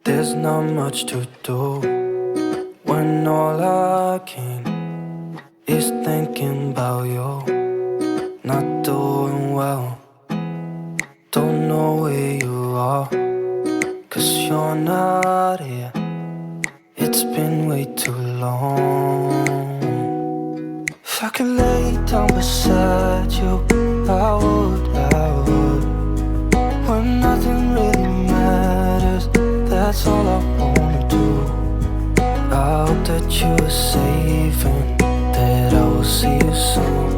There's not much to do when all I can is thinking about you. Not doing well, don't know where you are, 'cause you're not here. It's been way too long. If I could lay down beside you, I would. When nothing really matters, that's all I wanna do. I hope that you are safe and that I will see you soon.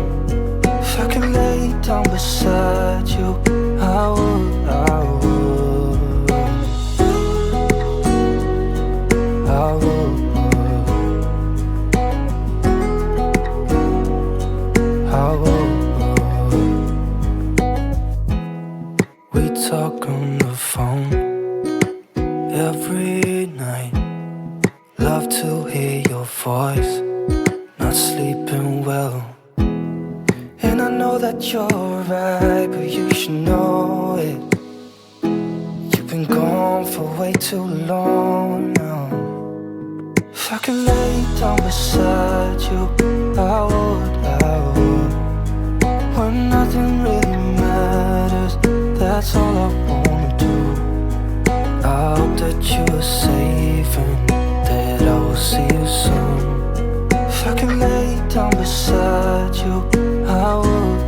If I could lay down beside you, I would. We talk on the phone every night. Love to hear your voice. Not sleeping well, and I know that you're right, but you should know it. You've been gone for way too long now. If I could lay down beside you, I would. When nothing really matters, that's all I wanna do. I hope that you are safe and that I will see you soon. If I can lay down beside you, I would.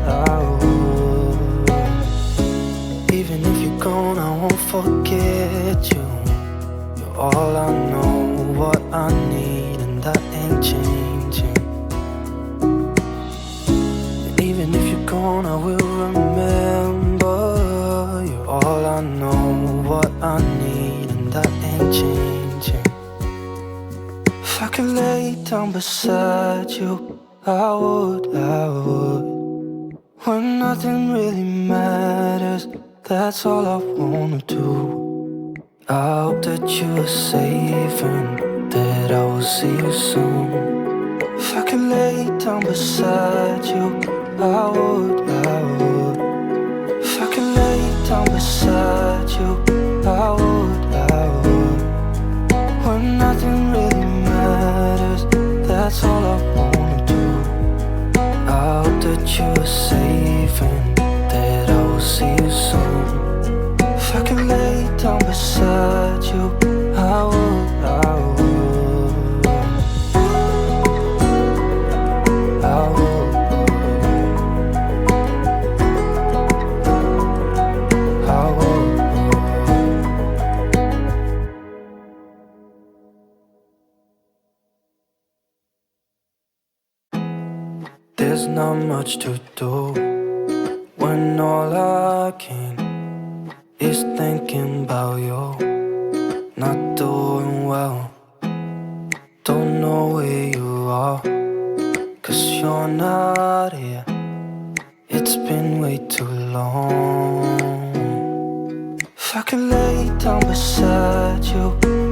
Even if you're gone, I won't forget you. You're all I know, what I need, and that ain't changing. And even if you're gone, I will remember. You're all I know, what I need, and that ain't changing. If I could lay down beside you, I would. When nothing really matters, that's all I wanna do. I hope that you are safe and that I will see you soon. If I could lay down beside you, I would. If I could lay down beside you, I would. When nothing really matters, that's all I wanna do. I hope that you are safe and that I will see you soon. If I could lay down beside you, I would. There's not much to do when all I can is thinking about you. Not doing well, don't know where you are, 'cause you're not here. It's been way too long. If I could lay down beside you,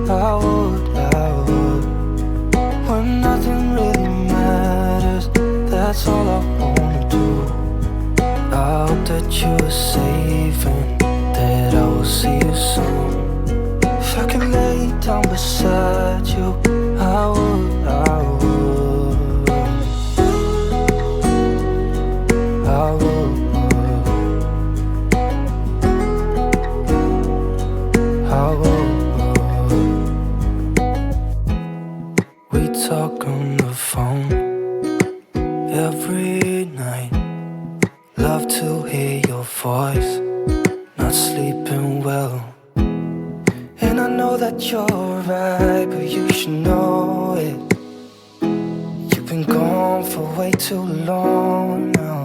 I would. When nothing really matters, that's all I wanna do. I hope that you are safe and that I will see you soon. If I could lay down beside you, I would. We talk on the phone every night. Love to hear your voice. Not sleeping well, and I know that you're right, but you should know it. You've been gone for way too long now.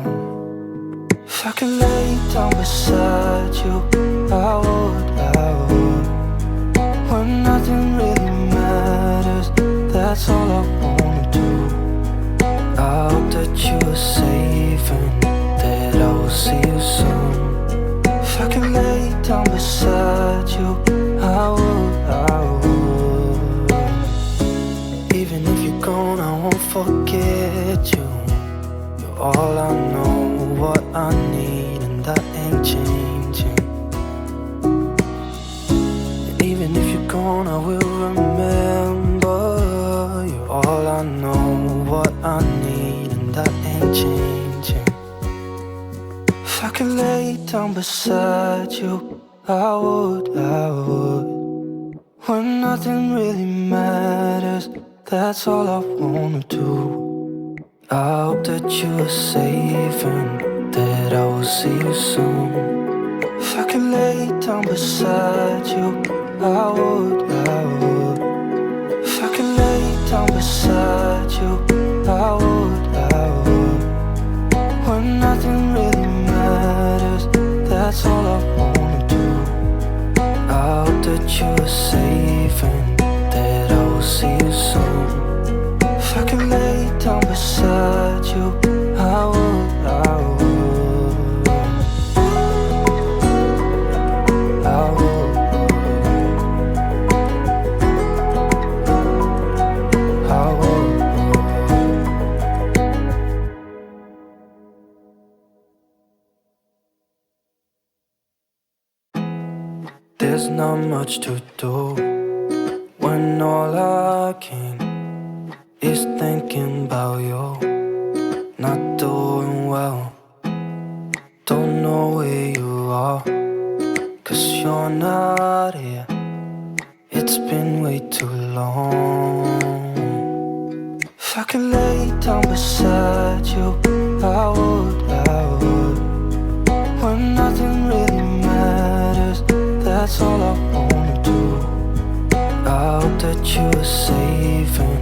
If I could lay down beside you, I would. When nothing really matters, that's all I wanna do. I hope that you are safe and that I will see you soon. If I could lay down beside you, I would. Even if you're gone, I won't forget you. You're all I know, what I need, and that ain't changing. And even if you're gone, I will remember. You're all I know, what I need, and that ain't changing. If I could lay down beside you, I would. When nothing really matters, that's all I wanna do. I hope that you are safe and that I will see you soon. If I could lay down beside you, I would. If I could lay down beside you, I would. When nothing really matters, that's all I wanna do. I hope that you are safe and that I will see you soon. If I could lay down beside you, I would. There's not much to do when all I can is thinking about you. Not doing well, don't know where you are, 'cause you're not here. It's been way too long. If I could lay down beside you, I would. When nothing really matters, that's all I wanna do. I hope that you are safe and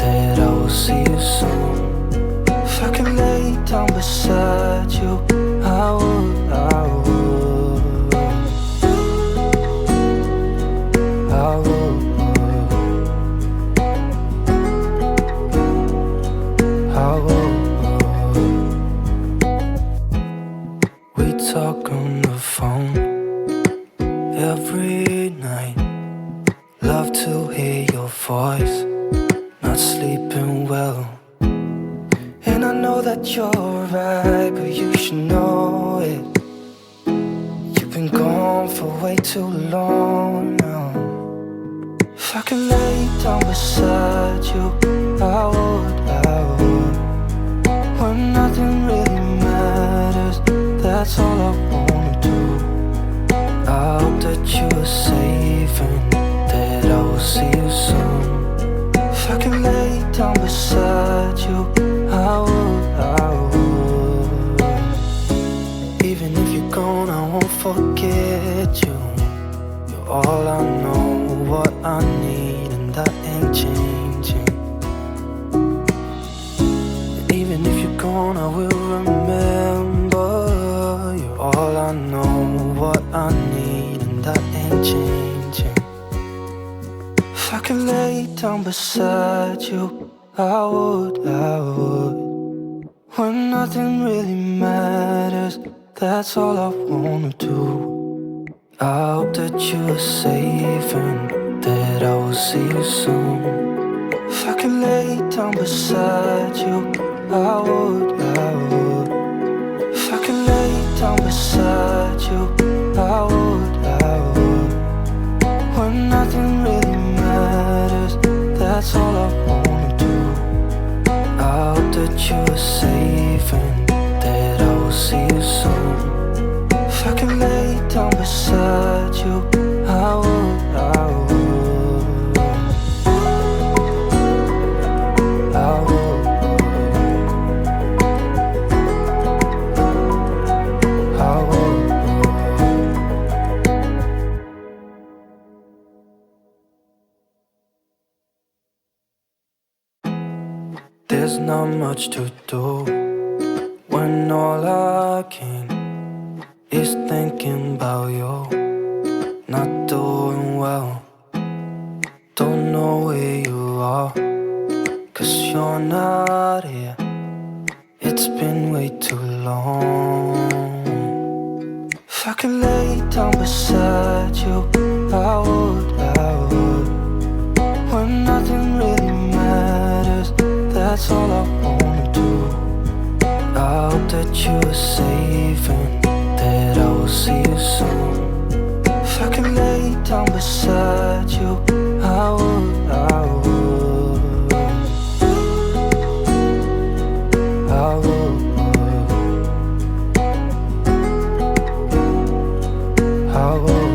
that I will see you soon. If I could lay down beside you, I would. We talk on the phone every night. Love to hear your voice. Not sleeping well, and I know that you're right, but you should know it. You've been gone for way too long now. If I could lay down beside you, I would. When nothing really matters, that's all I wanna do. I hope that you are safe and that I will see you soon. If I could lay down beside you, I would. Even if you're gone, I won't forget you. You're all I know, what I need, and that ain't changing. And even if you're gone, I will remember. You're all I know, what I need, and that ain't changing. If I could lay down beside you, I would. When nothing really matters, that's all I wanna do. I hope that you are safe and that I will see you soon. If I could lay down beside you, I would. If I could lay down beside you, I would. When nothing really matters, that's all I wanna do. I hope that you are safe and that I will see you soon. If I could lay down beside you, I would. There's not much to do when all I can is thinking about you. Not doing well, don't know where you are, 'cause you're not here. It's been way too long. If I could lay down beside you, I would. When nothing really matters, that's all I wanna do. I hope that you are safe and that I will see you soon. If I could lay down beside you, I would, I would, I would, I would.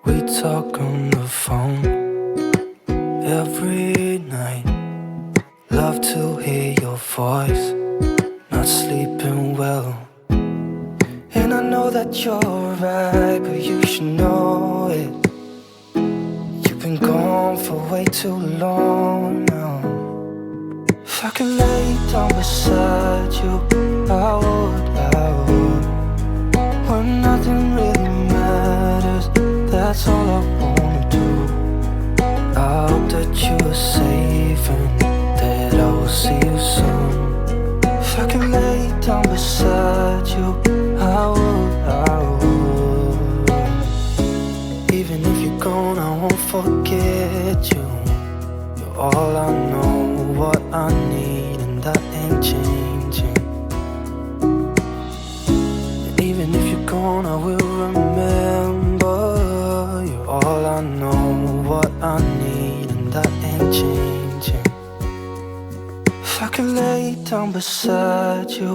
We talk on the phone every night. Love to hear your voice. Not sleeping well. And I know that you're right, but you should know it. You've been gone for way too long now. If I could lay down beside you, I would, I would. When nothing really matters, that's all I wanna do. I hope that you are safe and that I will see you soon. If I could lay down beside you, I would, I would. Even if you're gone, I won't forget you. You're all I know, what I need, and that ain't changing. And even if you're gone, I will remember. You're all I know, what I need, and that ain't changing. If I could lay down beside you,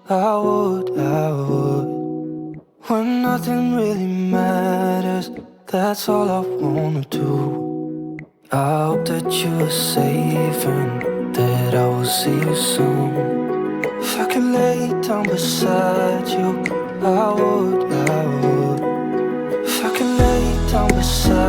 I would, I would. When nothing really matters, that's all I wanna do. I hope that you are safe and that I will see you soon. If I could lay down beside you, I would, I would. If I could lay down beside